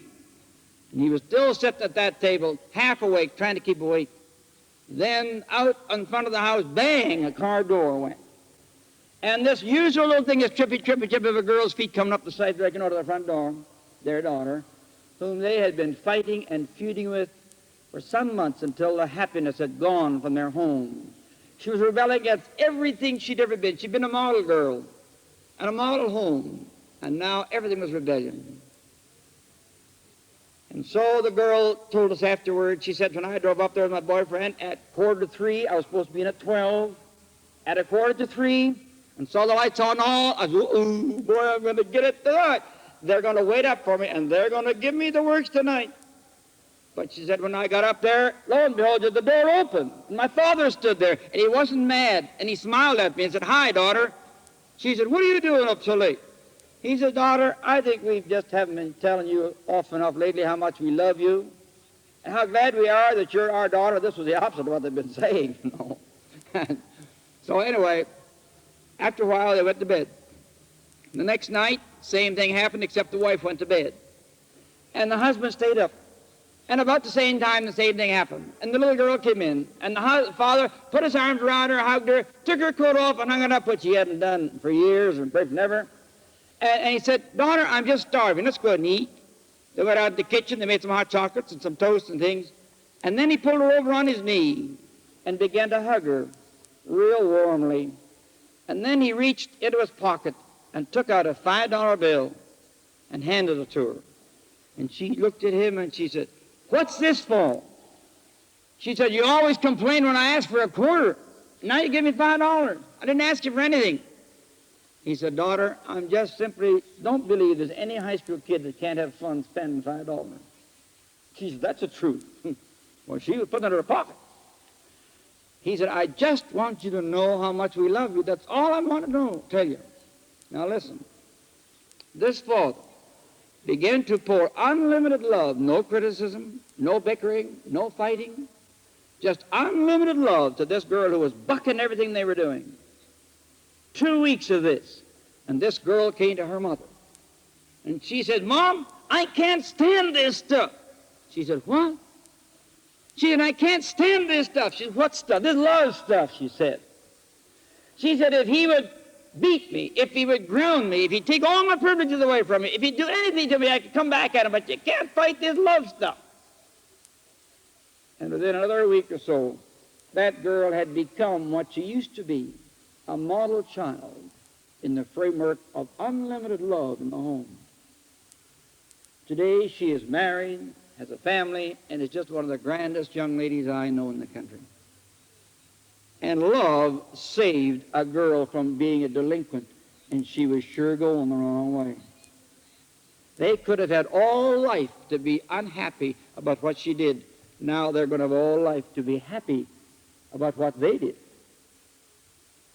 And he was still sitting at that table, half awake, trying to keep awake. Then out in front of the house, bang, a car door went. And this usual little thing, this trippy of a girl's feet coming up the side dragging out of the front door, their daughter, whom they had been fighting and feuding with for some months until the happiness had gone from their home. She was rebelling against everything she'd ever been. She'd been a model girl and a model home, and now everything was rebellion. And so the girl told us afterwards, she said, when I drove up there with my boyfriend at 2:45, I was supposed to be in at 12. At 2:45, and saw the lights on all, I said, oh, boy, I'm going to get it tonight. They're going to wait up for me, and they're going to give me the works tonight. But she said, when I got up there, lo and behold, the door opened. And my father stood there, and he wasn't mad. And he smiled at me and said, hi, daughter. She said, what are you doing up so late? He said, daughter, I think we just haven't been telling you often enough lately how much we love you and how glad we are that you're our daughter. This was the opposite of what they've been saying. No. So anyway, after a while, they went to bed. The next night, same thing happened, except the wife went to bed. And the husband stayed up. And about the same time, the same thing happened. And the little girl came in, and the father put his arms around her, hugged her, took her coat off, and hung it up, which he hadn't done for years, and perhaps never. And he said, daughter, I'm just starving. Let's go ahead and eat. They went out to the kitchen. They made some hot chocolates and some toast and things. And then he pulled her over on his knee and began to hug her real warmly. And then he reached into his pocket and took out a $5 bill and handed it to her. And she looked at him and she said, what's this for? She said, you always complain when I ask for a quarter. Now you give me $5. I didn't ask you for anything. He said, daughter, I'm just simply, don't believe there's any high school kid that can't have fun spending $5. She said, that's the truth. Well, she was putting it in her pocket. He said, I just want you to know how much we love you. That's all I want to know, tell you. Now listen. This father began to pour unlimited love, no criticism, no bickering, no fighting, just unlimited love to this girl who was bucking everything they were doing. 2 weeks of this. And this girl came to her mother. And she said, Mom, I can't stand this stuff. She said, what? She said, I can't stand this stuff. She said, what stuff? This love stuff, she said. She said, if he would beat me, if he would ground me, if he'd take all my privileges away from me, if he'd do anything to me, I could come back at him, but you can't fight this love stuff. And within another week or so, that girl had become what she used to be, a model child in the framework of unlimited love in the home. Today she is married, has a family, and is just one of the grandest young ladies I know in the country. And love saved a girl from being a delinquent, and she was sure going the wrong way. They could have had all life to be unhappy about what she did. Now they're going to have all life to be happy about what they did.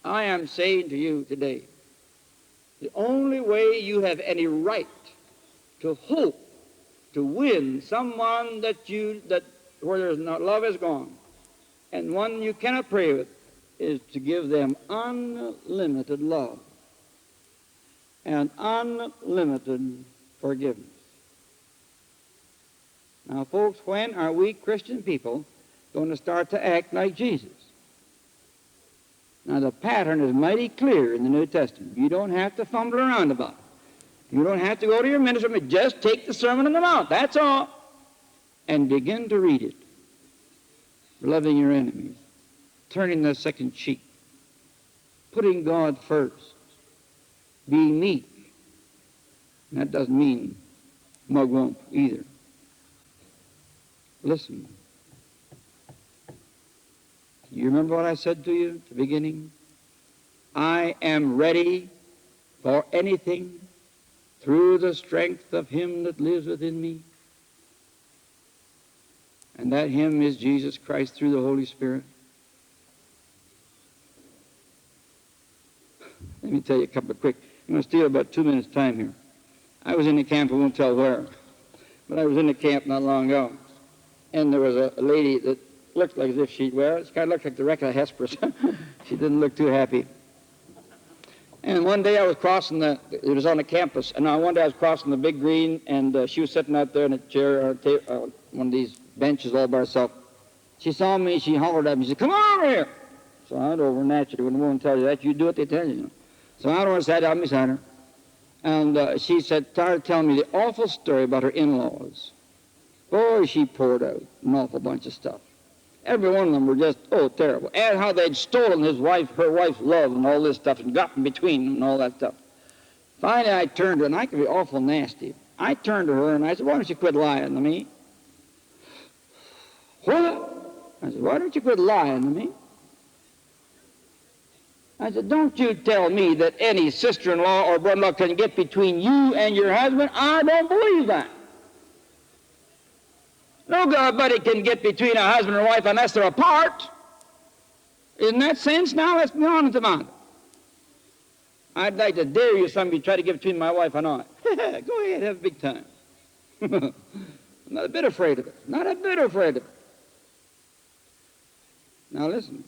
I am saying to you today, the only way you have any right to hope to win someone where there's no love is gone, and one you cannot pray with, is to give them unlimited love and unlimited forgiveness. Now, folks, when are we Christian people going to start to act like Jesus? Now, the pattern is mighty clear in the New Testament. You don't have to fumble around about it. You don't have to go to your minister, but just take the Sermon on the Mount, that's all, and begin to read it. Loving your enemies, turning the second cheek, putting God first, being meek. And that doesn't mean mugwump either. Listen. You remember what I said to you at the beginning? I am ready for anything through the strength of him that lives within me. And that him is Jesus Christ through the Holy Spirit. Let me tell you a couple of quick. I'm going to steal about 2 minutes' time here. I was in the camp, I won't tell where, but I was in the camp not long ago, and there was a lady that looked like as if she'd wear it. She kind of looked like the wreck of Hesperus. She didn't look too happy. And one day I was crossing it was on the campus, and one day I was crossing the big green, and she was sitting out there in a chair, one of these benches all by herself. She saw me, she hollered at me, she said, come on over here. So I went over naturally. When a woman tells you that, you do what they tell you. So I went over and sat down beside her. And she started telling me the awful story about her in-laws. Boy, she poured out an awful bunch of stuff. Every one of them were just, terrible. And how they'd stolen her wife's love and all this stuff and gotten between them and all that stuff. Finally, I turned to her, and I could be awful nasty. I turned to her, and I said, why don't you quit lying to me? What? I said, why don't you quit lying to me? I said, don't you tell me that any sister-in-law or brother-in-law can get between you and your husband. I don't believe that. Nobody can get between a husband and wife unless they're apart. In that sense, now let's be honest about it. I'd like to dare you, some of you, try to get between my wife and I. Go ahead, have a big time. I'm not a bit afraid of it. Not a bit afraid of it. Now listen.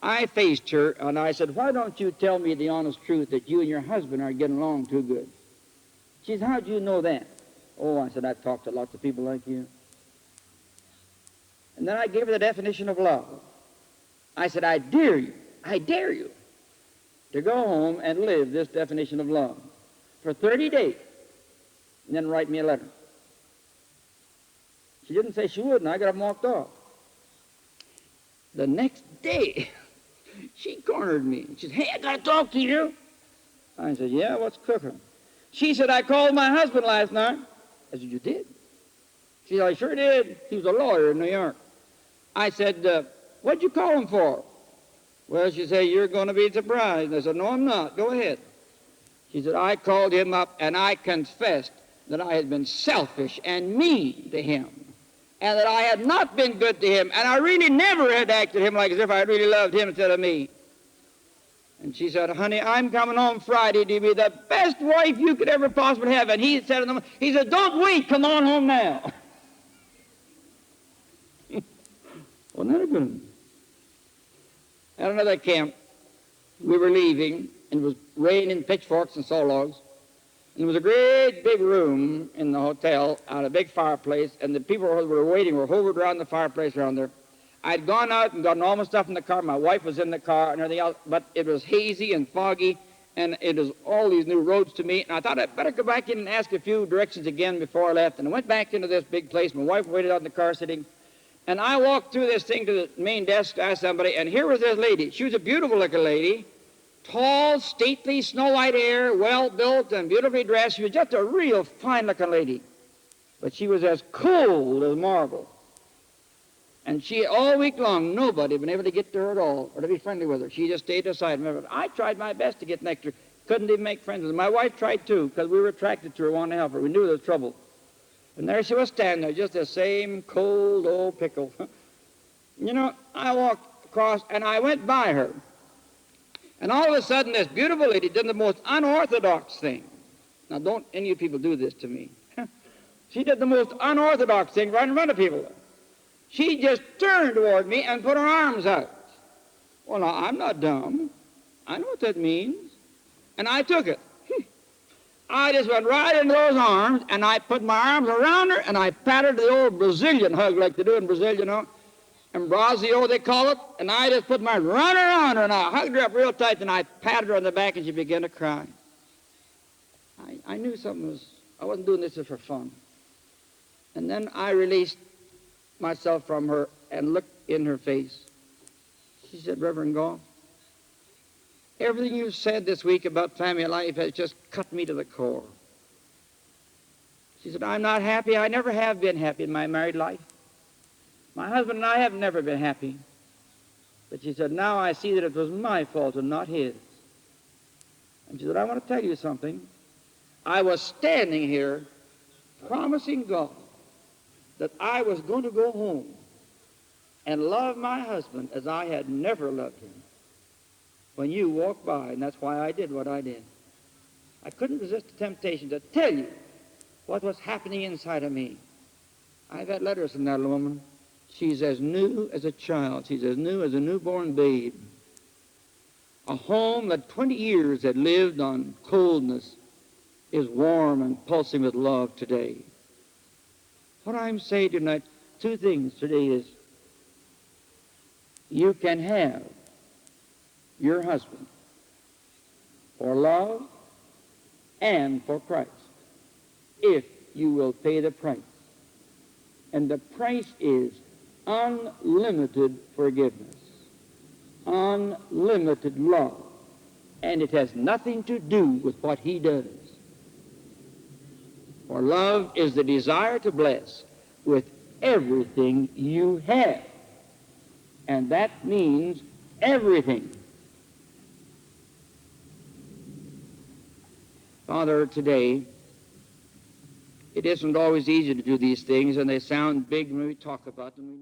I faced her, and I said, why don't you tell me the honest truth that you and your husband are getting along too good? She said, how'd you know that? Oh, I said, I've talked to lots of people like you. And then I gave her the definition of love. I said, I dare you to go home and live this definition of love for 30 days, and then write me a letter. She didn't say she would, and I got up and walked off. The next day, she cornered me. She said, hey, I got to talk to you. I said, yeah, what's cooking? She said, I called my husband last night. I said, you did? She said, I sure did. He was a lawyer in New York. I said, what'd you call him for? Well, she said, you're going to be surprised. I said, no, I'm not. Go ahead. She said, I called him up and I confessed that I had been selfish and mean to him, and that I had not been good to him, and I really never had acted him like as if I really loved him instead of me. And she said, honey, I'm coming home Friday to be the best wife you could ever possibly have. And he said, don't wait, come on home now. Wasn't that a good one? At another camp, We were leaving, and it was raining pitchforks and saw logs. And there was a great big room in the hotel, out a big fireplace, and the people who were waiting were hovered around the fireplace around there. I'd gone out and gotten all my stuff in the car. My wife was in the car and everything else, but it was hazy and foggy, and it was all these new roads to me. And I thought I'd better go back in and ask a few directions again before I left. And I went back into this big place. My wife waited out in the car sitting. And I walked through this thing to the main desk to ask somebody, and here was this lady. She was a beautiful-looking lady, tall, stately, snow-white hair, well-built and beautifully dressed. She was just a real fine-looking lady. But she was as cold as marble. And she, all week long, nobody had been able to get to her at all or to be friendly with her. She just stayed aside. I tried my best to get next to her. Couldn't even make friends with her. My wife tried, too, because we were attracted to her, wanting to help her. We knew there was trouble. And there she was standing there, just the same cold old pickle. You know, I walked across, and I went by her. And all of a sudden, this beautiful lady did the most unorthodox thing. Now, don't any of you people do this to me. She did the most unorthodox thing right in front of people. She just turned toward me and put her arms out. Well, now, I'm not dumb. I know what that means. And I took it. I just went right into those arms, and I put my arms around her, and I patted the old Brazilian hug like they do in Brazil, you know. Embrasio, they call it. And I just put my arm around her, and I hugged her up real tight, and I patted her on the back, and she began to cry. I knew something was, I wasn't doing this just for fun. And then I released myself from her and looked in her face. She said, Reverend Goff, everything you've said this week about family life has just cut me to the core. She said, I'm not happy. I never have been happy in my married life. My husband and I have never been happy. But she said, now I see that it was my fault and not his. And she said, I want to tell you something. I was standing here promising God that I was going to go home and love my husband as I had never loved him when you walked by, and that's why I did what I did. I couldn't resist the temptation to tell you what was happening inside of me. I've had letters from that woman. She's as new as a child. She's as new as a newborn babe. A home that 20 years had lived on coldness is warm and pulsing with love today. What I'm saying tonight, two things today is, you can have your husband for love and for Christ if you will pay the price. And the price is unlimited forgiveness, unlimited love, and it has nothing to do with what he does. For love is the desire to bless with everything you have, and that means everything. Father, today, it isn't always easy to do these things, and they sound big when we talk about them.